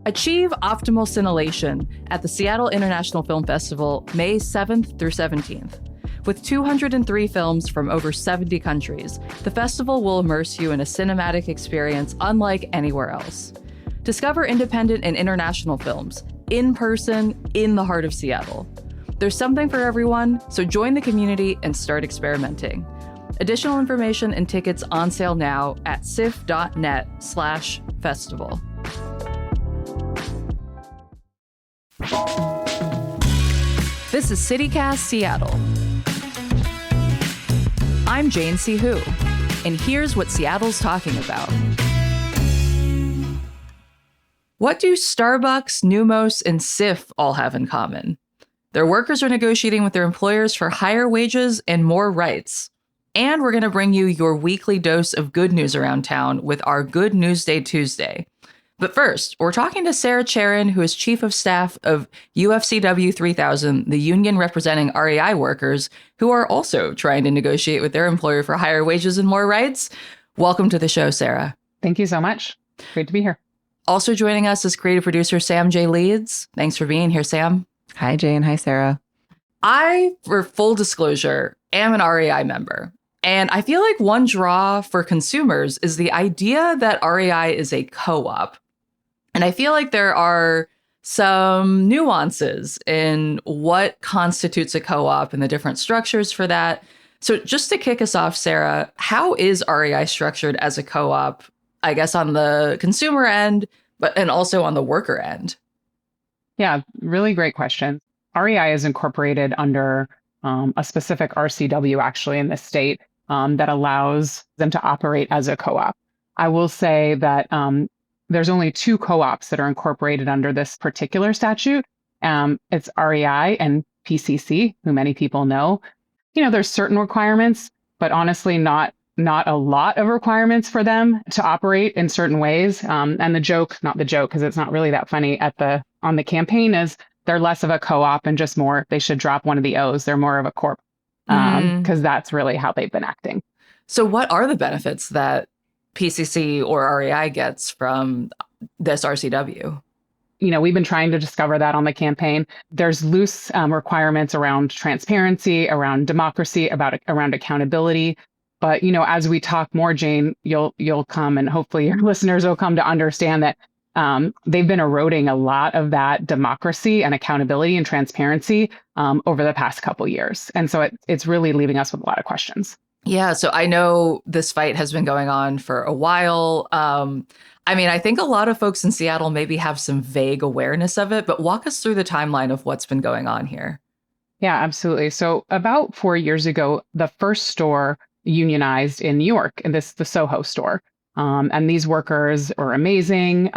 Achieve optimal scintillation at the Seattle International Film Festival, May 7th through 17th. With 203 films from over 70 countries, the festival will immerse you in a cinematic experience unlike anywhere else. Discover independent and international films, in person, in the heart of Seattle. There's something for everyone, so join the community and start experimenting. Additional information and tickets on sale now at sif.net/festival. This is CityCast Seattle. I'm Jane C. Hu, and here's what Seattle's talking about. What do Starbucks, Neumos, and SIF all have in common? Their workers are negotiating with their employers for higher wages and more rights. And we're going to bring you your weekly dose of good news around town with our Good News Day Tuesday. But first, we're talking to Sarah Charon, who is Chief of Staff of UFCW 3000, the union representing REI workers, who are also trying to negotiate with their employer for higher wages and more rights. Welcome to the show, Sarah. Thank you so much. Great to be here. Also joining us is creative producer Sam J. Leeds. Thanks for being here, Sam. Hi, Jane. Hi, Sarah. I, for full disclosure, am an REI member. And I feel like one draw for consumers is the idea that REI is a co-op. And I feel like there are some nuances in what constitutes a co-op and the different structures for that. So just to kick us off, Sarah, how is REI structured as a co-op, I guess, on the consumer end, and also on the worker end? Yeah, really great question. REI is incorporated under a specific RCW, actually, in the state that allows them to operate as a co-op. I will say that there's only two co-ops that are incorporated under this particular statute. It's REI and PCC, who many people know. You know, there's certain requirements, but honestly, not a lot of requirements for them to operate in certain ways. And the joke, not the joke, because it's not really that funny on the campaign, is they're less of a co-op and just more, they should drop one of the O's. They're more of a corp, because that's really how they've been acting. So what are the benefits that PCC or REI gets from this RCW? You know, we've been trying to discover that on the campaign. There's loose requirements around transparency, around democracy, around accountability. But, you know, as we talk more, Jane, you'll come, and hopefully your listeners will come to understand that they've been eroding a lot of that democracy and accountability and transparency over the past couple years. And so it's really leaving us with a lot of questions. Yeah, so I know this fight has been going on for a while. I mean, I think a lot of folks in Seattle maybe have some vague awareness of it, but walk us through the timeline of what's been going on here. Yeah, absolutely. So about 4 years ago, the first store unionized in New York, and the Soho store. And these workers are amazing.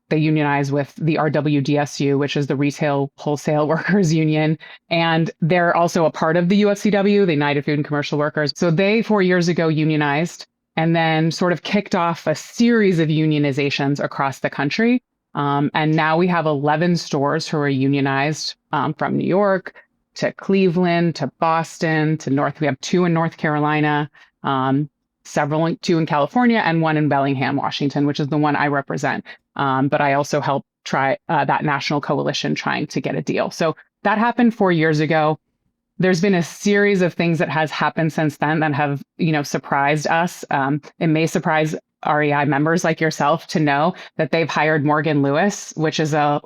They unionize with the RWDSU, which is the Retail Wholesale Workers Union. And they're also a part of the UFCW, the United Food and Commercial Workers. So they 4 years ago unionized and then sort of kicked off a series of unionizations across the country. And now we have 11 stores who are unionized from New York to Cleveland to Boston to we have 2 in North Carolina, two in California, and 1 in Bellingham, Washington, which is the one I represent. But I also help try that national coalition trying to get a deal. So that happened 4 years ago. There's been a series of things that has happened since then that have, you know, surprised us. It may surprise REI members like yourself to know that they've hired Morgan Lewis, which is a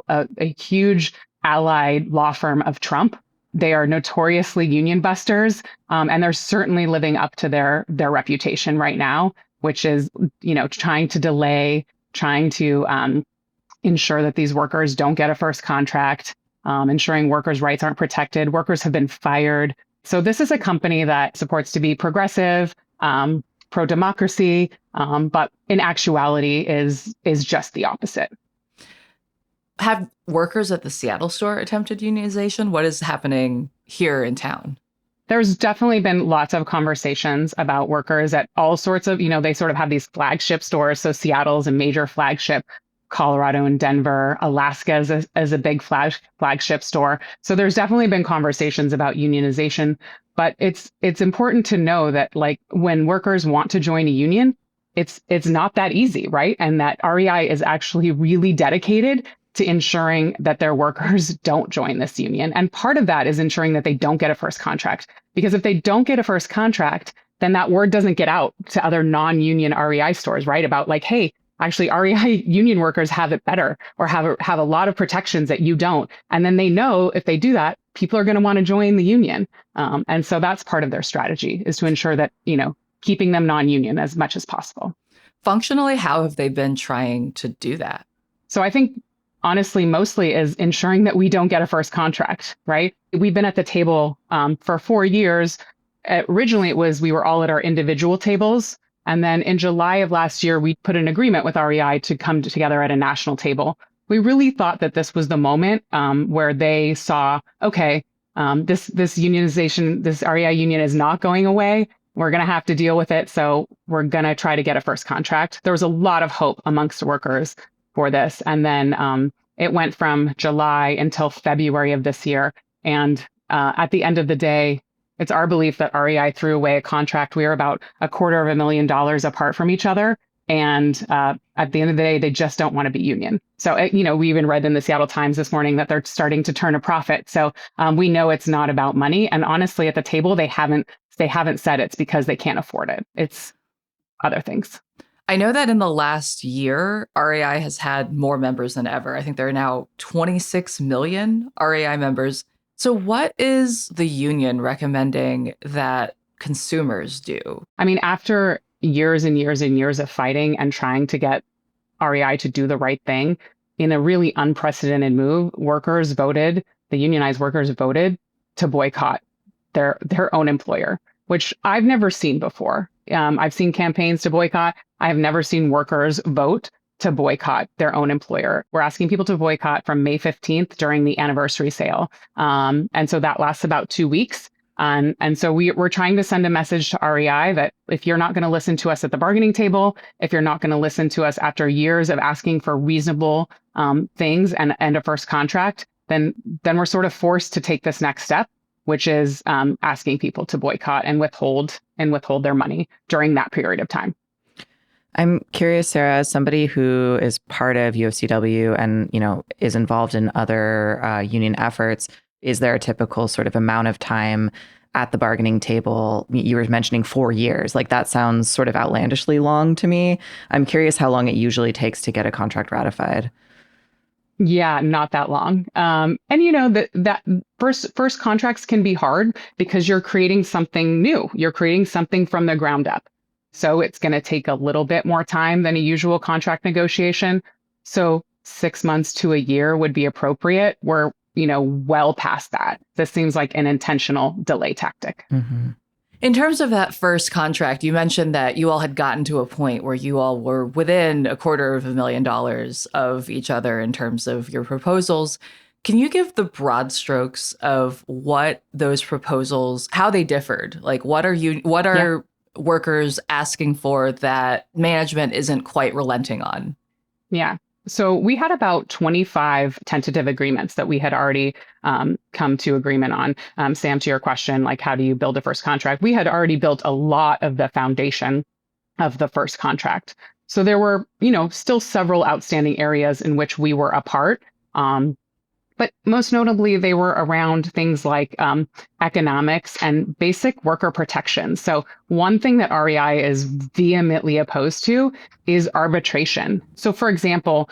huge allied law firm of Trump. They are notoriously union busters, and they're certainly living up to their reputation right now, which is, you know, trying to delay, trying to ensure that these workers don't get a first contract, ensuring workers' rights aren't protected. Workers have been fired. So this is a company that supports to be progressive, pro-democracy, but in actuality is just the opposite. Have workers at the Seattle store attempted unionization? What is happening here in town? There's definitely been lots of conversations about workers at all sorts of, you know, they sort of have these flagship stores. So Seattle's a major flagship, Colorado and Denver, Alaska is a big flagship store. So there's definitely been conversations about unionization, but it's important to know that, like, when workers want to join a union, it's not that easy, right? And that REI is actually really dedicated to ensuring that their workers don't join this union. And part of that is ensuring that they don't get a first contract. Because if they don't get a first contract, then that word doesn't get out to other non-union REI stores, right? About like, hey, actually REI union workers have it better or have a lot of protections that you don't. And then they know if they do that, people are going to want to join the union. And so that's part of their strategy, is to ensure that, keeping them non-union as much as possible. Functionally, how have they been trying to do that? So I think honestly, mostly is ensuring that we don't get a first contract, right? We've been at the table for 4 years. Originally, we were all at our individual tables. And then in July of last year, we put an agreement with REI to come together at a national table. We really thought that this was the moment where they saw, okay, this unionization, this REI union is not going away. We're going to have to deal with it. So we're going to try to get a first contract. There was a lot of hope amongst workers for this. And then it went from July until February of this year. And at the end of the day, it's our belief that REI threw away a contract. We were about $250,000 apart from each other. And at the end of the day, they just don't want to be union. So, we even read in the Seattle Times this morning that they're starting to turn a profit. So we know it's not about money. And honestly, at the table, they haven't said it's because they can't afford it. It's other things. I know that in the last year, REI has had more members than ever. I think there are now 26 million REI members. So what is the union recommending that consumers do? I mean, after years and years and years of fighting and trying to get REI to do the right thing, in a really unprecedented move, the unionized workers voted to boycott their own employer, which I've never seen before. I've seen campaigns to boycott. I have never seen workers vote to boycott their own employer. We're asking people to boycott from May 15th during the anniversary sale. And so that lasts about 2 weeks. And so we're trying to send a message to REI that if you're not going to listen to us at the bargaining table, if you're not going to listen to us after years of asking for reasonable things and a first contract, then we're sort of forced to take this next step, which is asking people to boycott and withhold their money during that period of time. I'm curious, Sarah, as somebody who is part of UFCW and, is involved in other union efforts, is there a typical sort of amount of time at the bargaining table? You were mentioning 4 years. Like, that sounds sort of outlandishly long to me. I'm curious how long it usually takes to get a contract ratified. Yeah, not that long. And that first contracts can be hard because you're creating something new. You're creating something from the ground up. So it's going to take a little bit more time than a usual contract negotiation. So 6 months to a year would be appropriate. We're, well past that. This seems like an intentional delay tactic. Mm-hmm. In terms of that first contract, you mentioned that you all had gotten to a point where you all were within $250,000 of each other in terms of your proposals. Can you give the broad strokes of what those proposals, how they differed? Like, what are workers asking for that management isn't quite relenting on? Yeah. So we had about 25 tentative agreements that we had already come to agreement on. Sam, to your question, like, how do you build a first contract? We had already built a lot of the foundation of the first contract. So there were, still several outstanding areas in which we were apart. But most notably, they were around things like economics and basic worker protections. So one thing that REI is vehemently opposed to is arbitration. So for example,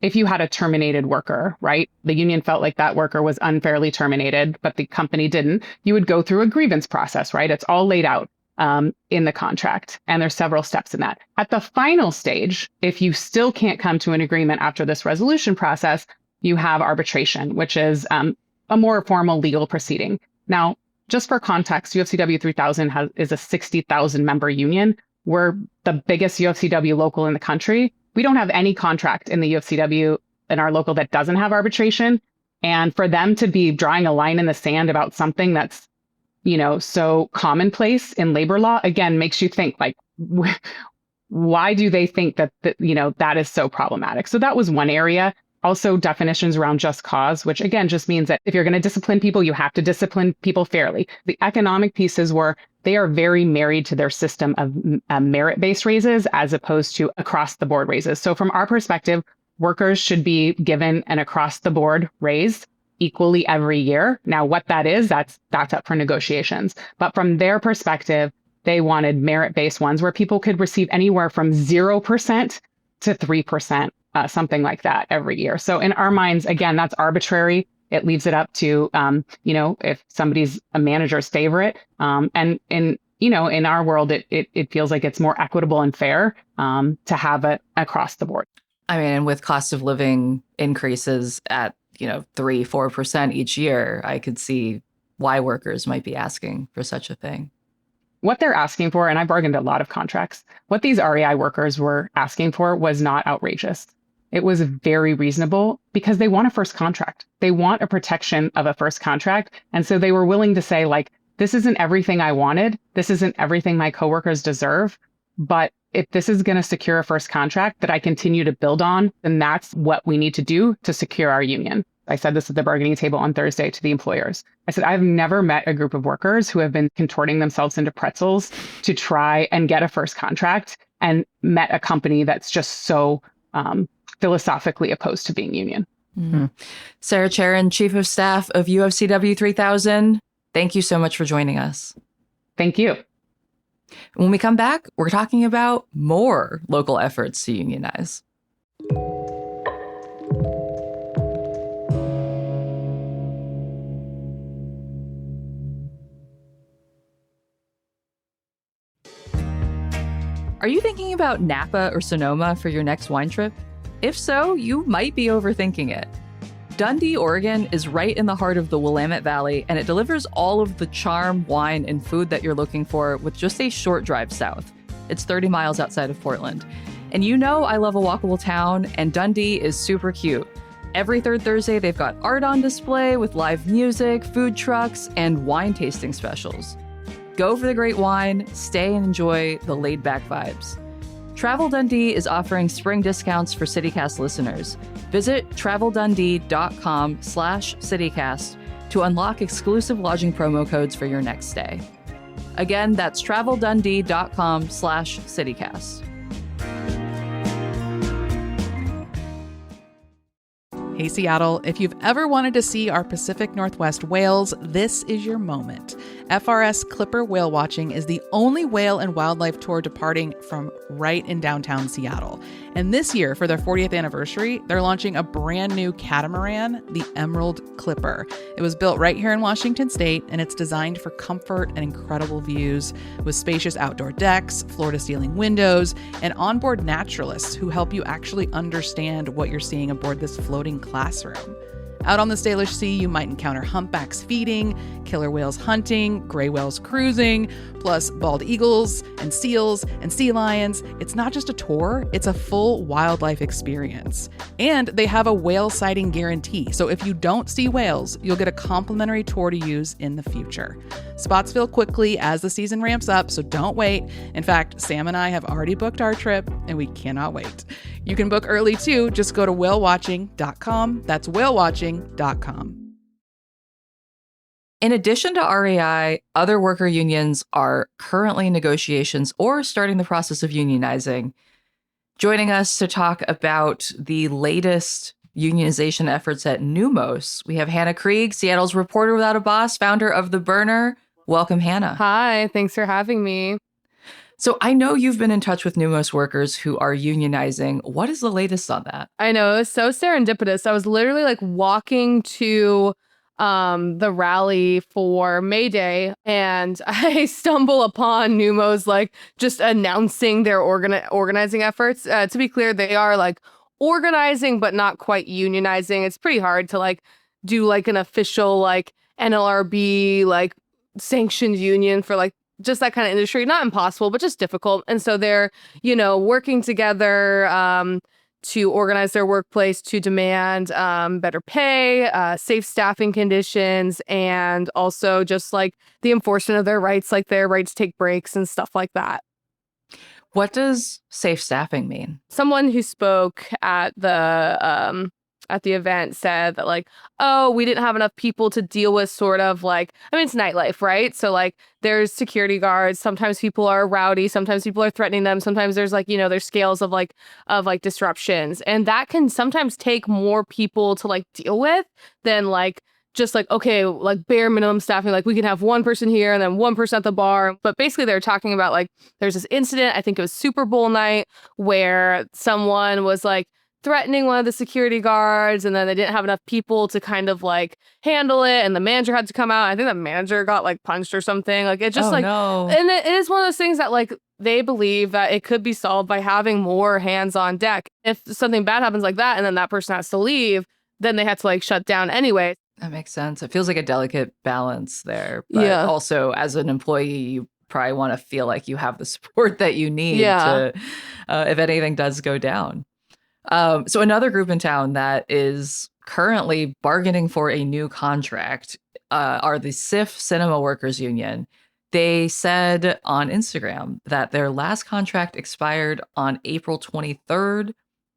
if you had a terminated worker, right, the union felt like that worker was unfairly terminated, but the company didn't, you would go through a grievance process, right? It's all laid out in the contract. And there's several steps in that. At the final stage, if you still can't come to an agreement after this resolution process, you have arbitration, which is a more formal legal proceeding. Now, just for context, UFCW 3000 is a 60,000 member union. We're the biggest UFCW local in the country. We don't have any contract in the UFCW in our local that doesn't have arbitration. And for them to be drawing a line in the sand about something that's, so commonplace in labor law, again, makes you think, like, why do they think that, that is so problematic? So that was one area. Also definitions around just cause, which again just means that if you're going to discipline people, you have to discipline people fairly. The economic pieces were they are very married to their system of merit-based raises as opposed to across-the-board raises. So from our perspective, workers should be given an across-the-board raise equally every year. Now, what that is, that's up for negotiations. But from their perspective, they wanted merit-based ones where people could receive anywhere from 0% to 3%. Something like that every year. So in our minds, again, that's arbitrary. It leaves it up to, if somebody's a manager's favorite. And in our world, it feels like it's more equitable and fair to have it across the board. I mean, and with cost of living increases at, 3-4% each year, I could see why workers might be asking for such a thing. What they're asking for, and I bargained a lot of contracts, what these REI workers were asking for was not outrageous. It was very reasonable because they want a first contract. They want a protection of a first contract. And so they were willing to say, like, this isn't everything I wanted. This isn't everything my coworkers deserve. But if this is going to secure a first contract that I continue to build on, then that's what we need to do to secure our union. I said this at the bargaining table on Thursday to the employers. I said, I've never met a group of workers who have been contorting themselves into pretzels to try and get a first contract and met a company that's just so philosophically opposed to being union. Mm-hmm. Sarah Charon, Chief of Staff of UFCW 3000, thank you so much for joining us. Thank you. When we come back, we're talking about more local efforts to unionize. Are you thinking about Napa or Sonoma for your next wine trip? If so, you might be overthinking it. Dundee, Oregon is right in the heart of the Willamette Valley, and it delivers all of the charm, wine, and food that you're looking for with just a short drive south. It's 30 miles outside of Portland. And you know I love a walkable town, and Dundee is super cute. Every third Thursday, they've got art on display with live music, food trucks, and wine tasting specials. Go for the great wine, stay and enjoy the laid-back vibes. Travel Dundee is offering spring discounts for CityCast listeners. Visit traveldundee.com/CityCast to unlock exclusive lodging promo codes for your next stay. Again, that's traveldundee.com/CityCast. Hey Seattle, if you've ever wanted to see our Pacific Northwest whales, this is your moment. FRS Clipper Whale Watching is the only whale and wildlife tour departing from right in downtown Seattle. And this year, for their 40th anniversary, they're launching a brand new catamaran, the Emerald Clipper. It was built right here in Washington State, and it's designed for comfort and incredible views with spacious outdoor decks, floor-to-ceiling windows, and onboard naturalists who help you actually understand what you're seeing aboard this floating classroom. Out on the Salish Sea, you might encounter humpbacks feeding, killer whales hunting, gray whales cruising, plus bald eagles and seals and sea lions. It's not just a tour, it's a full wildlife experience. And they have a whale sighting guarantee, so if you don't see whales, you'll get a complimentary tour to use in the future. Spots fill quickly as the season ramps up, so don't wait. In fact, Sam and I have already booked our trip, and we cannot wait. You can book early too. Just go to whalewatching.com. That's whalewatching.com. In addition to REI, other worker unions are currently in negotiations or starting the process of unionizing. Joining us to talk about the latest unionization efforts at Neumos, we have Hannah Krieg, Seattle's reporter without a boss, founder of The Burner. Welcome, Hannah. Hi, thanks for having me. So I know you've been in touch with Neumos workers who are unionizing. What is the latest on that? I know, it was so serendipitous. I was literally walking to the rally for May Day, and I stumble upon Neumos just announcing their organizing efforts. To be clear, they are organizing but not quite unionizing. It's pretty hard to do an official NLRB sanctioned union for just that kind of industry. Not impossible, but just difficult. And so they're working together to organize their workplace to demand better pay, safe staffing conditions, and also just the enforcement of their rights, their right to take breaks and stuff like that. What does safe staffing mean? Someone who spoke at the at the event said that like, oh, we didn't have enough people to deal with sort of like, I mean, it's nightlife, right? So like there's security guards. Sometimes people are rowdy. Sometimes people are threatening them. Sometimes there's like, there's scales of like disruptions. And that can sometimes take more people to like deal with than like just like, okay, like bare minimum staffing, like we can have one person here and then one person at the bar. But basically they're talking about like, there's this incident, I think it was Super Bowl night, where someone was like threatening one of the security guards and then they didn't have enough people to kind of like handle it. And the manager had to come out. I think the manager got like punched or something. Like it just no. And it is one of those things that like they believe that it could be solved by having more hands on deck. If something bad happens like that and then that person has to leave, then they had to like shut down anyway. That makes sense. It feels like a delicate balance there. But Yeah. also, as an employee, you probably want to feel like you have the support that you need to, if anything does go down. So another group in town that is currently bargaining for a new contract are the SIF Cinema Workers Union. They said on Instagram that their last contract expired on April 23rd,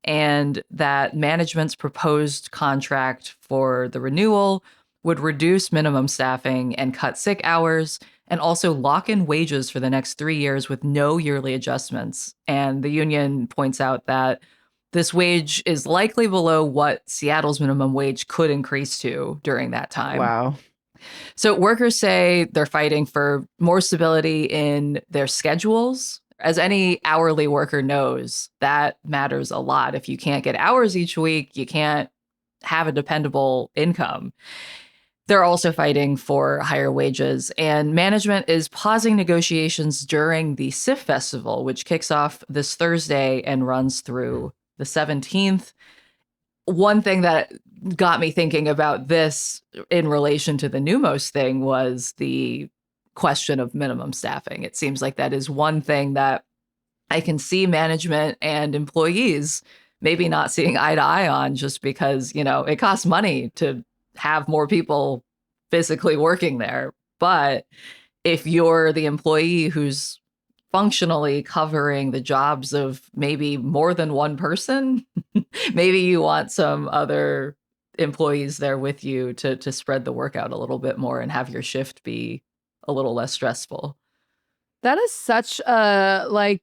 and that management's proposed contract for the renewal would reduce minimum staffing and cut sick hours, and also lock in wages for the next 3 years with no yearly adjustments. And the union points out that this wage is likely below what Seattle's minimum wage could increase to during that time. Wow. So workers say they're fighting for more stability in their schedules. As any hourly worker knows, that matters a lot. If you can't get hours each week, you can't have a dependable income. They're also fighting for higher wages, and management is pausing negotiations during the SIF Festival, which kicks off this Thursday and runs through the 17th. One thing that got me thinking about this in relation to the Neumos thing was the question of minimum staffing. It seems like that is one thing that I can see management and employees maybe not seeing eye to eye on, just because, it costs money to have more people physically working there. But if you're the employee who's functionally covering the jobs of maybe more than one person, maybe you want some other employees there with you to spread the work out a little bit more and have your shift be a little less stressful. That is such a like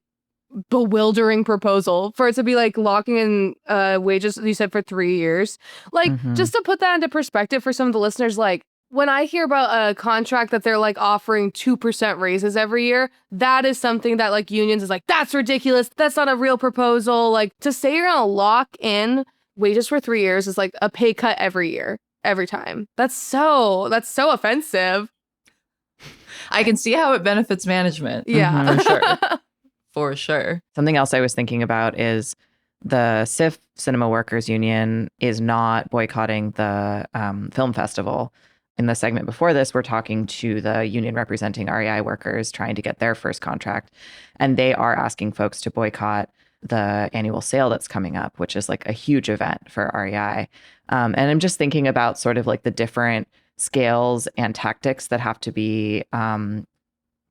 bewildering proposal for it to be like locking in wages, you said, for 3 years. Like, just to put that into perspective for some of the listeners, like when I hear about a contract that they're like offering 2% raises every year, that is something that like unions is like, that's ridiculous. That's not a real proposal. Like to say you're gonna lock in wages for 3 years is like a pay cut every year, every time. That's so offensive. I can see how it benefits management. Yeah. For sure. For sure. Something else I was thinking about is the SIF Cinema Workers Union is not boycotting the film festival. In the segment before this, we're talking to the union representing REI workers trying to get their first contract. And they are asking folks to boycott the annual sale that's coming up, which is like a huge event for REI. And I'm just thinking about sort of like the different scales and tactics that have to be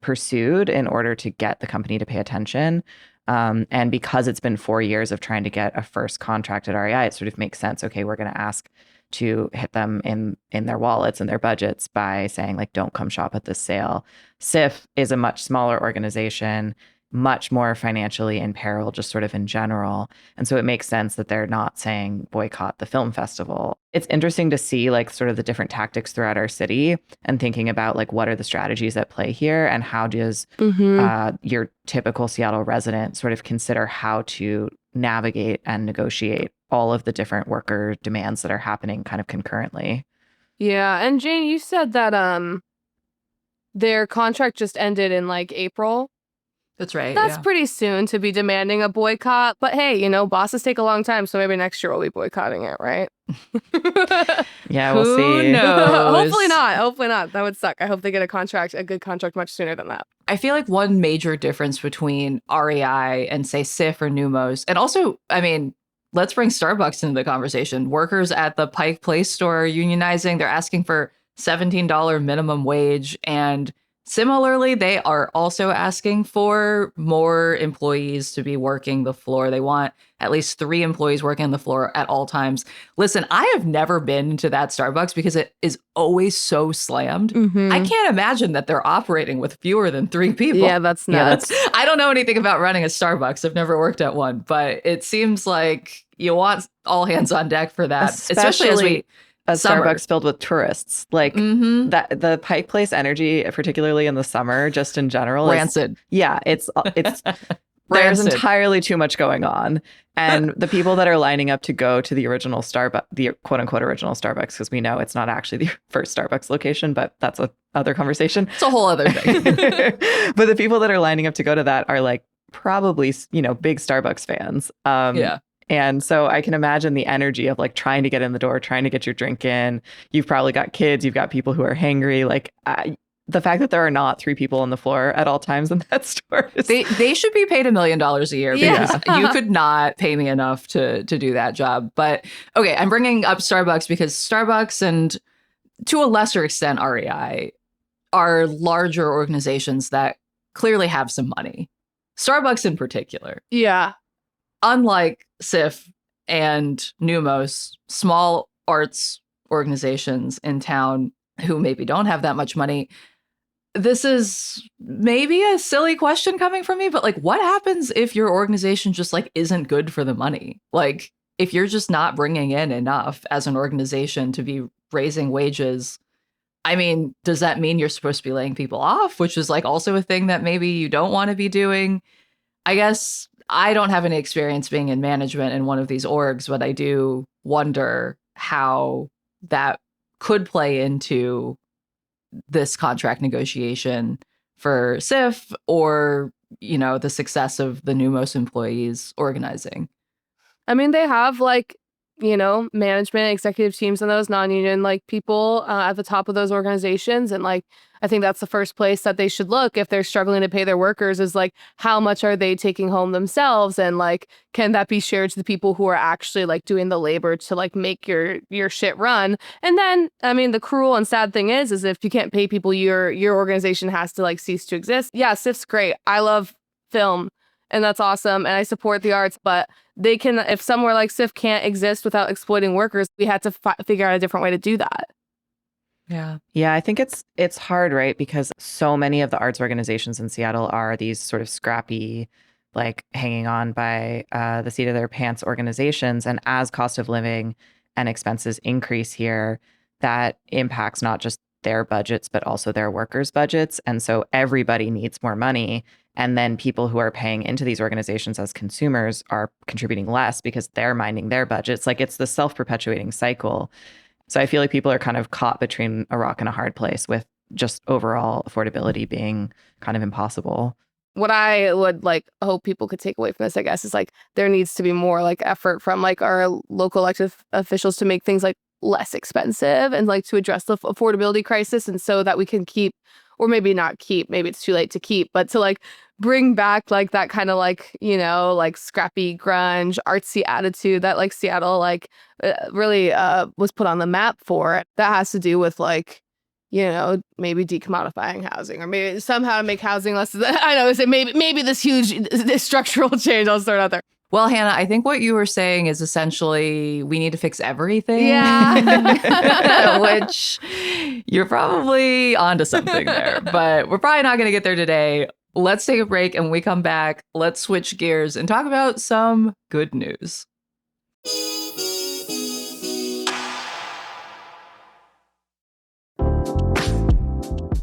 pursued in order to get the company to pay attention. And because it's been 4 years of trying to get a first contract at REI, it sort of makes sense. Okay, we're going to ask to hit them in their wallets and their budgets by saying, like, don't come shop at this sale. SIF is a much smaller organization, much more financially in peril, just sort of in general. And so it makes sense that they're not saying boycott the film festival. It's interesting to see like sort of the different tactics throughout our city and thinking about like what are the strategies at play here and how does your typical Seattle resident sort of consider how to navigate and negotiate all of the different worker demands that are happening kind of concurrently. Yeah. And Jane, you said that their contract just ended in like April. That's right. That's pretty soon to be demanding a boycott. But hey, bosses take a long time, so maybe next year we'll be boycotting it, right? Yeah, we'll Who see. knows? Hopefully not. Hopefully not. That would suck. I hope they get a good contract much sooner than that. I feel like one major difference between REI and say SIF or Neumos, and also, I mean, let's bring Starbucks into the conversation. Workers at the Pike Place store are unionizing. They're asking for $17 minimum wage, and Similarly, they are also asking for more employees to be working the floor. They want at least 3 employees working on the floor at all times. Listen, I have never been to that Starbucks because it is always so slammed. I can't imagine that they're operating with fewer than 3 people. Yeah, that's nuts. I don't know anything about running a Starbucks. I've never worked at one, but it seems like you want all hands on deck for that, especially as we a summer. Starbucks filled with tourists. Like that, the Pike Place energy, particularly in the summer, just in general, rancid. It's there's Rancid. entirely too much going on. And the people that are lining up to go to the original Starbucks, the quote unquote original Starbucks, because we know it's not actually the first Starbucks location, but that's a other conversation. It's a whole other thing. But the people that are lining up to go to that are like probably, big Starbucks fans. Yeah. And so I can imagine the energy of like trying to get in the door, trying to get your drink in. You've probably got kids, you've got people who are hangry. Like the fact that there are not 3 people on the floor at all times in that store. They should be paid $1 million a year because you could not pay me enough to do that job. But okay, I'm bringing up Starbucks because Starbucks and to a lesser extent REI are larger organizations that clearly have some money. Starbucks in particular. Yeah. Unlike SIF and Neumos, small arts organizations in town who maybe don't have that much money, this is maybe a silly question coming from me, but like, what happens if your organization just like isn't good for the money? Like, if you're just not bringing in enough as an organization to be raising wages, I mean, does that mean you're supposed to be laying people off, which is like also a thing that maybe you don't want to be doing? I guess I don't have any experience being in management in one of these orgs, but I do wonder how that could play into this contract negotiation for SIF or, the success of the Neumos employees organizing. I mean, they have like, management, executive teams and those non-union like people at the top of those organizations. And like, I think that's the first place that they should look if they're struggling to pay their workers is like, how much are they taking home themselves? And like, can that be shared to the people who are actually like doing the labor to like make your shit run? And then, I mean, the cruel and sad thing is if you can't pay people, your organization has to like cease to exist. Yeah, SIF's great. I love film. And that's awesome. And I support the arts, but they can, if somewhere like SIF can't exist without exploiting workers, we had to figure out a different way to do that. Yeah. Yeah, I think it's hard, right? Because so many of the arts organizations in Seattle are these sort of scrappy, like hanging on by the seat of their pants organizations. And as cost of living and expenses increase here, that impacts not just their budgets, but also their workers' budgets. And so everybody needs more money. And then people who are paying into these organizations as consumers are contributing less because they're minding their budgets. Like it's the self-perpetuating cycle. So I feel like people are kind of caught between a rock and a hard place with just overall affordability being kind of impossible. What I would like hope people could take away from this, I guess, is like there needs to be more like effort from like our local elected officials to make things like less expensive and like to address the affordability crisis. And so that we can keep, or maybe not keep, maybe it's too late to keep, but to like bring back like that kind of like, like scrappy grunge artsy attitude that like Seattle like really was put on the map for. That has to do with like, maybe decommodifying housing or maybe somehow to make housing less. I know, maybe this structural change. I'll start out there. Well, Hannah, I think what you were saying is essentially we need to fix everything. Yeah. Which you're probably onto something there, but we're probably not going to get there today. Let's take a break, and when we come back, let's switch gears and talk about some good news.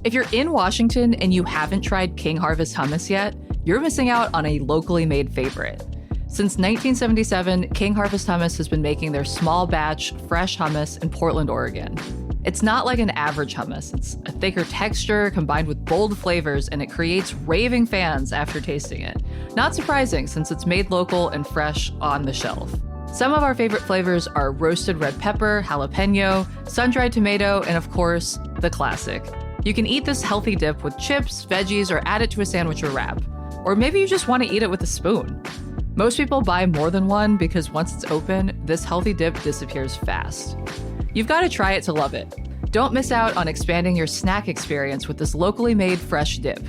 If you're in Washington and you haven't tried King Harvest hummus yet, you're missing out on a locally made favorite. Since 1977, King Harvest Hummus has been making their small batch, fresh hummus in Portland, Oregon. It's not like an average hummus. It's a thicker texture combined with bold flavors, and it creates raving fans after tasting it. Not surprising, since it's made local and fresh on the shelf. Some of our favorite flavors are roasted red pepper, jalapeno, sun-dried tomato, and of course, the classic. You can eat this healthy dip with chips, veggies, or add it to a sandwich or wrap. Or maybe you just want to eat it with a spoon. Most people buy more than one because once it's open, this healthy dip disappears fast. You've got to try it to love it. Don't miss out on expanding your snack experience with this locally made fresh dip,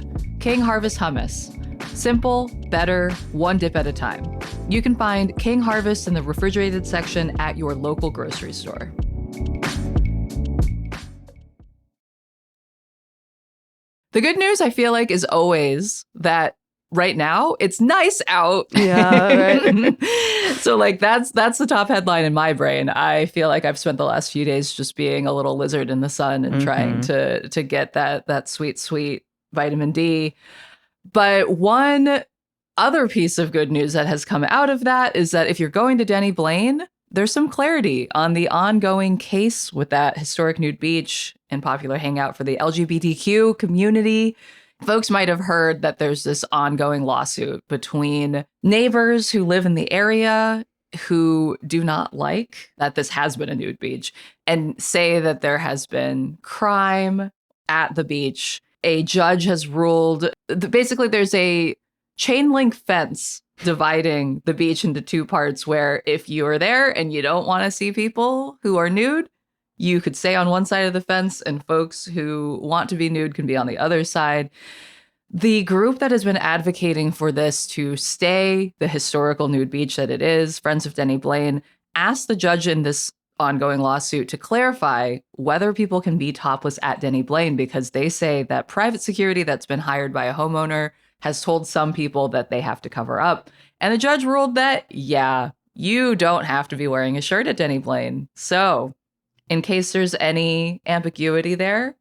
King Harvest Hummus. Simple, better, one dip at a time. You can find King Harvest in the refrigerated section at your local grocery store. The good news, I feel like, is always that right now it's nice out. Yeah, right. So like that's the top headline in my brain. I feel like I've spent the last few days just being a little lizard in the sun and trying to get that sweet vitamin D. But one other piece of good news that has come out of that is that if you're going to Denny Blaine, there's some clarity on the ongoing case with that historic nude beach and popular hangout for the LGBTQ community. Folks might have heard that there's this ongoing lawsuit between neighbors who live in the area who do not like that this has been a nude beach and say that there has been crime at the beach. A judge has ruled, basically there's a chain link fence dividing the beach into two parts where if you are there and you don't want to see people who are nude, you could stay on one side of the fence and folks who want to be nude can be on the other side. The group that has been advocating for this to stay the historical nude beach that it is, Friends of Denny Blaine, asked the judge in this ongoing lawsuit to clarify whether people can be topless at Denny Blaine because they say that private security that's been hired by a homeowner has told some people that they have to cover up. And the judge ruled that, yeah, you don't have to be wearing a shirt at Denny Blaine. So in case there's any ambiguity there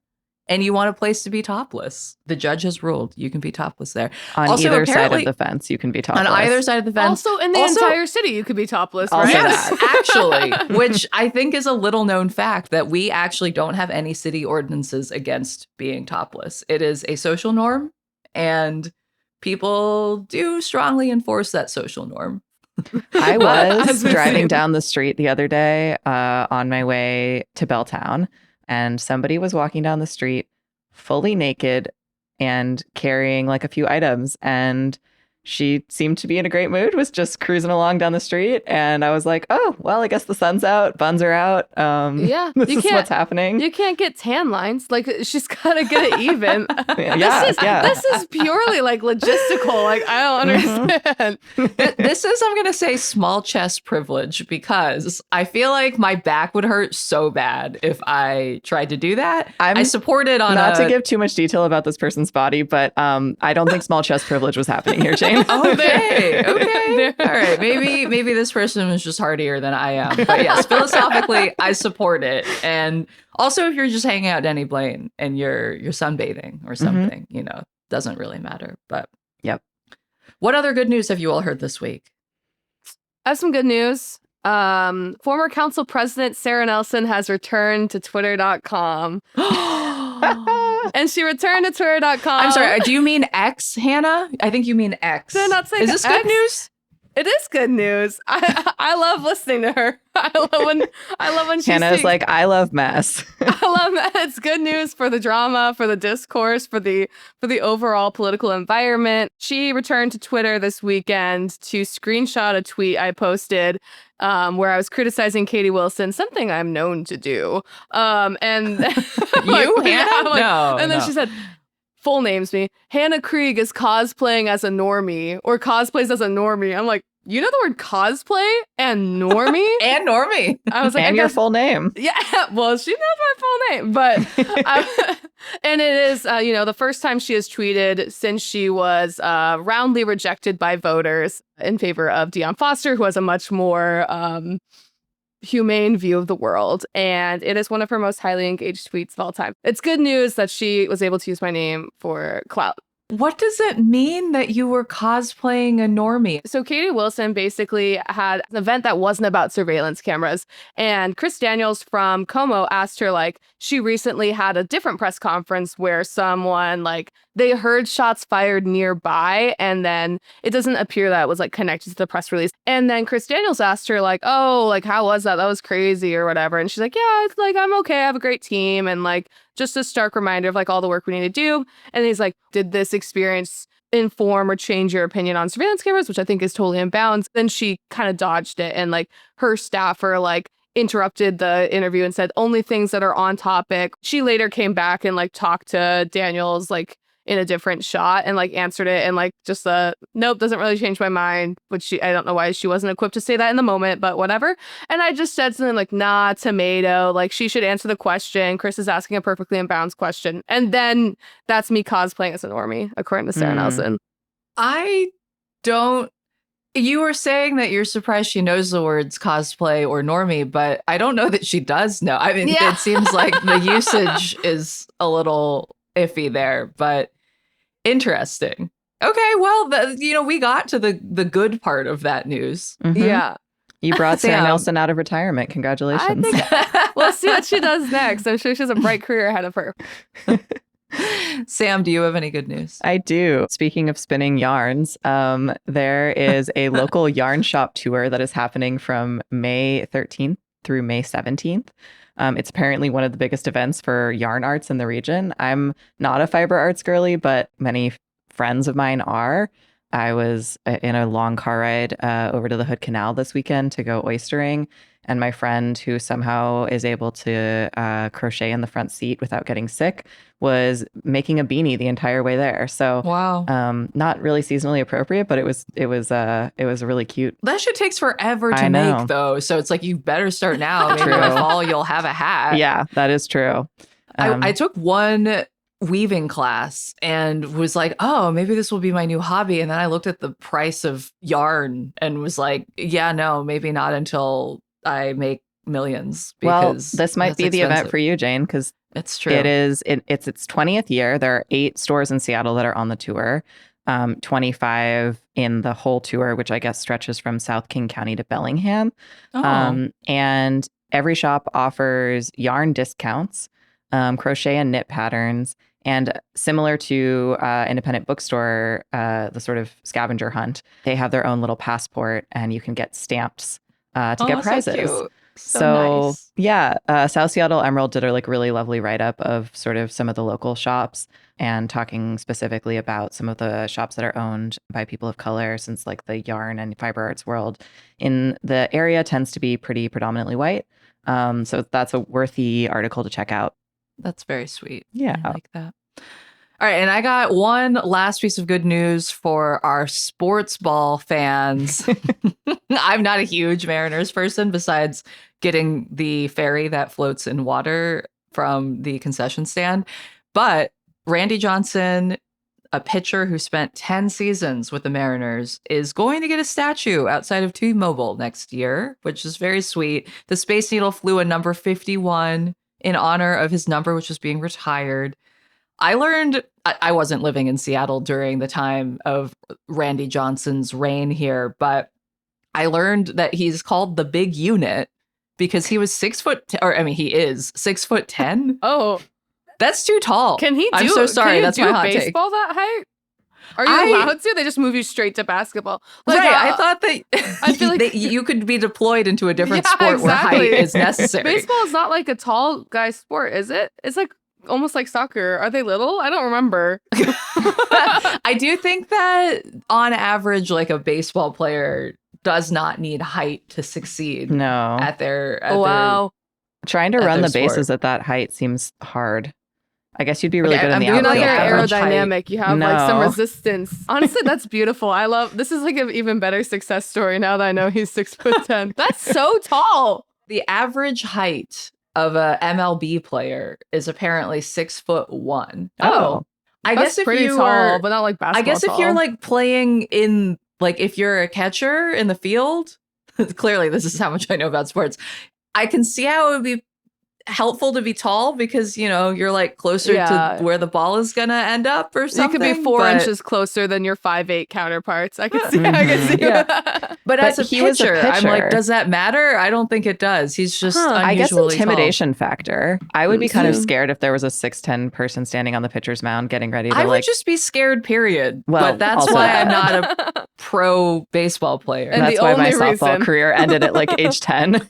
and you want a place to be topless, the judge has ruled you can be topless there. On Also, either side of apparently- the fence, you can be topless. On either side of the fence. Also, in the entire city, you could be topless, Also right? Yes, actually, which I think is a little known fact that we actually don't have any city ordinances against being topless. It is a social norm, and people do strongly enforce that social norm. I As was we've driving seen. down the street the other day on my way to Belltown, and somebody was walking down the street fully naked and carrying like a few items. And she seemed to be in a great mood, was just cruising along down the street. And I was like, oh, well, I guess the sun's out, buns are out. Yeah, This you is can't- what's happening. You can't get tan lines. Like, she's got to get it even. Yeah. This is purely like logistical. Like, I don't understand. This is, I'm going to say, small chest privilege because I feel like my back would hurt so bad if I tried to do that. I support it on Not to give too much detail about this person's body, but I don't think small chest privilege was happening here, Jane. Okay. All right. Maybe this person was just hardier than I am. But yes, philosophically, I support it. And also, if you're just hanging out at Denny Blaine and you're sunbathing or something, doesn't really matter. But Yep. What other good news have you all heard this week? I have some good news. Former council president Sarah Nelson has returned to twitter.com. And she returned to twitter.com. I'm sorry. Do you mean X, Hannah? I think you mean X. Did I not say Is this X? good news? It is good news. I love listening to her. I love when she Hannah is speaks. like, I love mess. I love that. It's good news for the drama, for the discourse, for the overall political environment. She returned to Twitter this weekend to screenshot a tweet I posted where I was criticizing Katie Wilson, something I'm known to do. And You, Hannah? no. And then no. she said, full names me, Hannah Krieg is cosplaying as a normie or cosplays as a normie. I'm like, you know the word cosplay and normie? And Normie. I was like, And I your guess- full name. yeah, well, she knows my full name, but and it is, the first time she has tweeted since she was roundly rejected by voters in favor of Deion Foster, who has a much more humane view of the world, and it is one of her most highly engaged tweets of all time. It's good news that she was able to use my name for clout. What does it mean that you were cosplaying a normie? So Katie Wilson basically had an event that wasn't about surveillance cameras. And Chris Daniels from Como asked her, she recently had a different press conference where someone, they heard shots fired nearby. And then it doesn't appear that it was, connected to the press release. And then Chris Daniels asked her, how was that? That was crazy or whatever. And she's like, yeah, it's I'm okay. I have a great team. And, just a stark reminder of all the work we need to do. And he's like, did this experience inform or change your opinion on surveillance cameras, which I think is totally in bounds? Then she kind of dodged it. And her staff are interrupted the interview and said only things that are on topic. She later came back and like talked to Daniels like in a different shot and like answered it and like just nope, doesn't really change my mind, which I don't know why she wasn't equipped to say that in the moment, but whatever. And I just said something like, nah, tomato, like she should answer the question. Chris is asking a perfectly inbounds question. And then that's me cosplaying as a normie, according to Sarah Nelson. I don't. You were saying that you're surprised she knows the words cosplay or normie, but I don't know that she does know. I mean, It seems like the usage is a little iffy there, but interesting. Okay, well, we got to the good part of that news. Mm-hmm. Yeah. You brought Sarah Nelson out of retirement. Congratulations. We'll see what she does next. I'm sure she has a bright career ahead of her. Sam, do you have any good news? I do. Speaking of spinning yarns, there is a local yarn shop tour that is happening from May 13th through May 17th. It's apparently one of the biggest events for yarn arts in the region. I'm not a fiber arts girly, but many friends of mine are. I was in a long car ride over to the Hood Canal this weekend to go oystering. And my friend, who somehow is able to crochet in the front seat without getting sick, was making a beanie the entire way there. So, wow, not really seasonally appropriate, but it was really cute. That shit takes forever to make, though. So it's like you better start now. Maybe by fall you'll have a hat. Yeah, that is true. I took one weaving class and was like, oh, maybe this will be my new hobby. And then I looked at the price of yarn and was like, yeah, no, maybe not until I make millions. Because this might be the event for you, Jane, because it's true. It's its 20th year. There are 8 stores in Seattle that are on the tour, 25 in the whole tour, which I guess stretches from South King County to Bellingham. And every shop offers yarn discounts, crochet and knit patterns, and similar to independent bookstore, the sort of scavenger hunt, they have their own little passport and you can get stamps to get prizes. So cute. So nice. Yeah, South Seattle Emerald did a really lovely write-up of sort of some of the local shops and talking specifically about some of the shops that are owned by people of color, since like the yarn and fiber arts world in the area tends to be pretty predominantly white. So that's a worthy article to check out. That's very sweet. Yeah. I like that. All right. And I got one last piece of good news for our sports ball fans. I'm not a huge Mariners person, besides getting the ferry that floats in water from the concession stand. But Randy Johnson, a pitcher who spent 10 seasons with the Mariners, is going to get a statue outside of T-Mobile next year, which is very sweet. The Space Needle flew a number 51 in honor of his number, which was being retired. I learned, I wasn't living in Seattle during the time of Randy Johnson's reign here, but I learned that he's called the Big Unit because he was 6 foot, he is 6'10". Oh, that's too tall. Can he do? I'm so sorry. That's my hot take. Baseball that height? Are you allowed to? They just move you straight to basketball. Like, right. I thought that I feel like you could be deployed into a different sport where height is necessary. Baseball is not like a tall guy sport, is it? It's like almost like soccer. Are they little? I don't remember. I do think that on average, like a baseball player does not need height to succeed. No. Trying to run the bases at that height seems hard. I guess you'd be really good in the outfield. You're not aerodynamic. You have like some resistance. Honestly, that's beautiful. I love this. Is like an even better success story now that I know he's 6'10". That's so tall. The average height of a MLB player is apparently 6'1". Oh, I guess if pretty you tall, are, but not like basketball. I guess if you're like playing in, like if you're a catcher in the field, clearly this is how much I know about sports. I can see how it would be helpful to be tall because, you know, you're like closer to where the ball is gonna end up or something. You could be 4 inches closer than your 5'8" counterparts. I can see. I can see. Yeah. But as a pitcher, I'm like, does that matter? I don't think it does. He's just unusually I guess intimidation tall. Factor. I would be kind of scared if there was a 6'10" person standing on the pitcher's mound getting ready to I would just be scared, period. Well, but that's why I'm not a pro baseball player. And that's why my softball career ended at like age 10.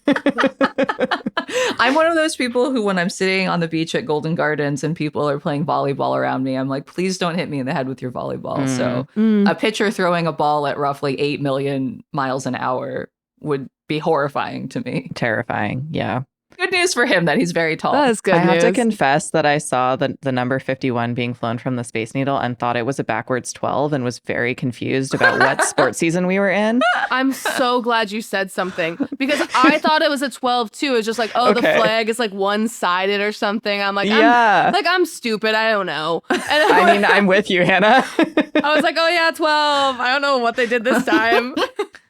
I'm one of those people who, when I'm sitting on the beach at Golden Gardens and people are playing volleyball around me, I'm like, please don't hit me in the head with your volleyball. So a pitcher throwing a ball at roughly 8 million miles an hour would be horrifying to me. Terrifying. Yeah. Good news for him that he's very tall. That is good I news. have to confess that I saw the number 51 being flown from the Space Needle and thought it was a backwards 12 and was very confused about what sports season we were in. I'm so glad you said something because I thought it was a 12 too. It's just like, oh, the flag is like one-sided or something. I'm like, I'm stupid. I don't know. And I mean, I'm with you, Hannah. I was like, oh yeah, 12. I don't know what they did this time.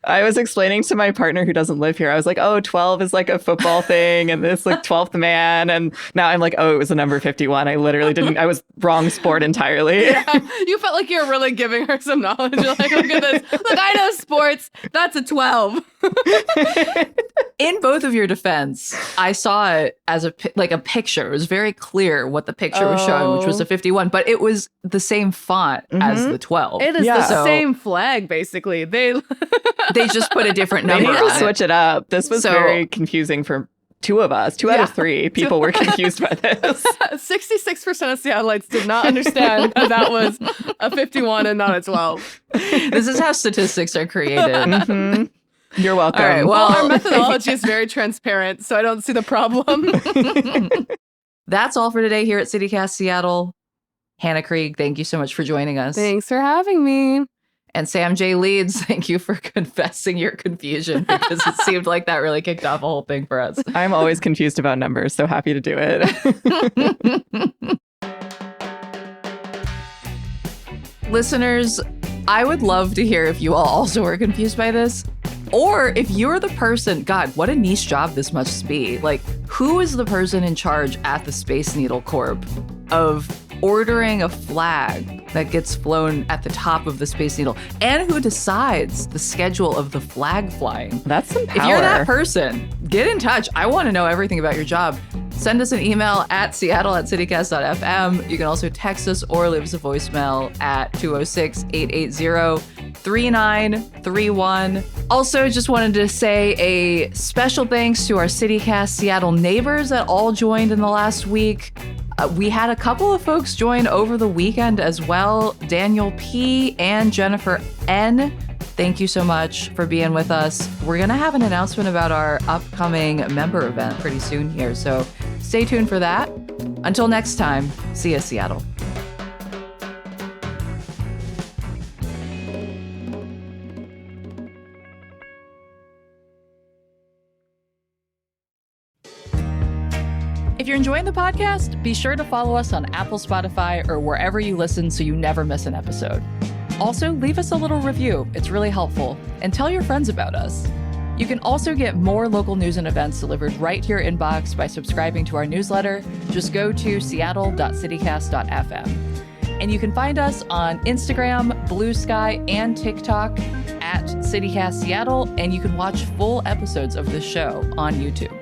I was explaining to my partner who doesn't live here. I was like, oh, 12 is like a football thing and this like 12th man. And now I'm like, oh, it was a number 51. I literally didn't. I was wrong sport entirely. Yeah, you felt like you were really giving her some knowledge. You're like, look at this. Look, I know sports. That's a 12. In both of your defense, I saw it as a picture. It was very clear what the picture was showing, which was a 51, but it was the same font as the 12. It is the same flag, basically. They just put a different They number need on to switch it up. This was very confusing for two of us. Two out of three people were confused by this. 66% of Seattleites did not understand that was a 51 and not a 12. This is how statistics are created. You're welcome. All right, well, our methodology is very transparent, so I don't see the problem. That's all for today here at CityCast Seattle. Hannah Krieg, thank you so much for joining us. Thanks for having me. And Sam J. Leeds, thank you for confessing your confusion because it seemed like that really kicked off a whole thing for us. I'm always confused about numbers, so happy to do it. Listeners, I would love to hear if you all also are confused by this. Or if you're the person, God, what a niche job this must be. Like, who is the person in charge at the Space Needle Corp of ordering a flag that gets flown at the top of the Space Needle? And who decides the schedule of the flag flying? That's some power. If you're that person, get in touch. I want to know everything about your job. Send us an email at seattle@citycast.fm. You can also text us or leave us a voicemail at 206-880-3931. Also, just wanted to say a special thanks to our CityCast Seattle neighbors that all joined in the last week. We had a couple of folks join over the weekend as well. Daniel P. and Jennifer N. Thank you so much for being with us. We're going to have an announcement about our upcoming member event pretty soon here, so stay tuned for that. Until next time, see you, Seattle. If you're enjoying the podcast, be sure to follow us on Apple, Spotify, or wherever you listen so you never miss an episode. Also, leave us a little review. It's really helpful. And tell your friends about us. You can also get more local news and events delivered right to your inbox by subscribing to our newsletter. Just go to seattle.citycast.fm. And you can find us on Instagram, Blue Sky, and TikTok at CityCast Seattle. And you can watch full episodes of this show on YouTube.